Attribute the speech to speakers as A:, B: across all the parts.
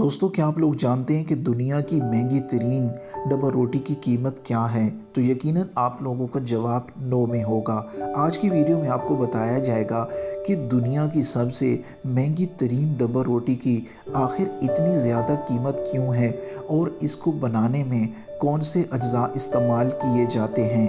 A: दोस्तों, क्या आप लोग जानते हैं कि दुनिया की महंगी तरीन डबल रोटी की कीमत क्या है? तो यकीनन आप लोगों का जवाब नो में होगा। आज की वीडियो में आपको बताया जाएगा कि दुनिया की सबसे महंगी तरीन डबल रोटी की आखिर इतनी ज़्यादा कीमत क्यों है और इसको बनाने में कौन से अज्जा इस्तेमाल किए जाते हैं।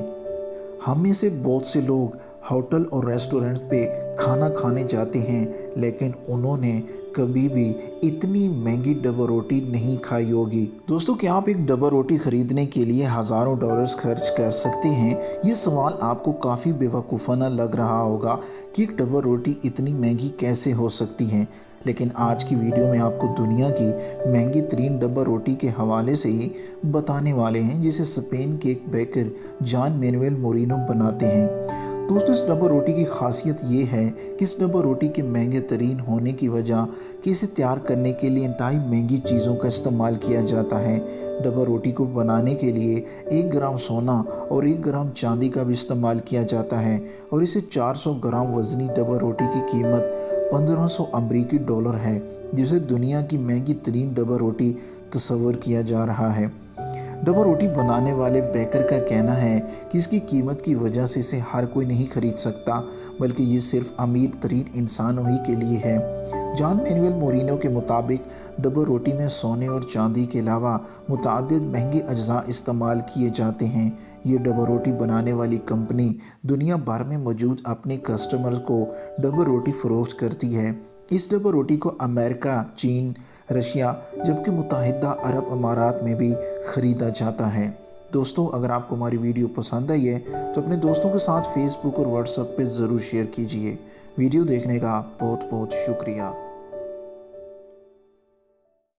A: हम में से बहुत से लोग होटल और रेस्टोरेंट पे खाना खाने जाते हैं, लेकिन उन्होंने कभी भी इतनी महंगी डबल रोटी नहीं खाई होगी। दोस्तों, क्या आप एक डबल रोटी खरीदने के लिए हज़ारों डॉलर्स खर्च कर सकते हैं? ये सवाल आपको काफ़ी बेवकूफ़ाना लग रहा होगा कि एक डबल रोटी इतनी महंगी कैसे हो सकती है, लेकिन आज की वीडियो में आपको दुनिया की महंगी तरीन डबल रोटी के हवाले से ही बताने वाले हैं, जिसे स्पेन के एक बेकर जॉन मैनुएल मोरिनो बनाते हैं। दोस्तों, इस डबल रोटी की खासियत ये है कि इस डबल रोटी के महंगे तरीन होने की वजह कि इसे तैयार करने के लिए इंतहाई महंगी चीज़ों का इस्तेमाल किया जाता है। डबल रोटी को बनाने के लिए 1 ग्राम सोना और 1 ग्राम चांदी का भी इस्तेमाल किया जाता है और इसे 400 ग्राम वज़नी डबल रोटी की कीमत 1500 अमरीकी डॉलर है, जिसे दुनिया की महंगी तरीन डबल रोटी तस्वर किया जा रहा है। डबल रोटी बनाने वाले बेकर का कहना है कि इसकी कीमत की वजह से इसे हर कोई नहीं खरीद सकता, बल्कि ये सिर्फ अमीर तरीन इंसानों ही के लिए है। जॉन मैनुएल मोरिनो के मुताबिक डबल रोटी में सोने और चांदी के अलावा मुतअद्दिद महंगे अज्जा इस्तेमाल किए जाते हैं। ये डबल रोटी बनाने वाली कंपनी दुनिया भर में मौजूद अपने कस्टमर्स को डबल रोटी फ़रोख्त करती है। इस डबल रोटी को अमेरिका, चीन, रशिया जबकि मुत्तहिदा अरब अमारात में भी ख़रीदा जाता है। दोस्तों, अगर आपको हमारी वीडियो पसंद आई है तो अपने दोस्तों के साथ फेसबुक और व्हाट्सएप पे ज़रूर शेयर कीजिए। वीडियो देखने का बहुत बहुत शुक्रिया।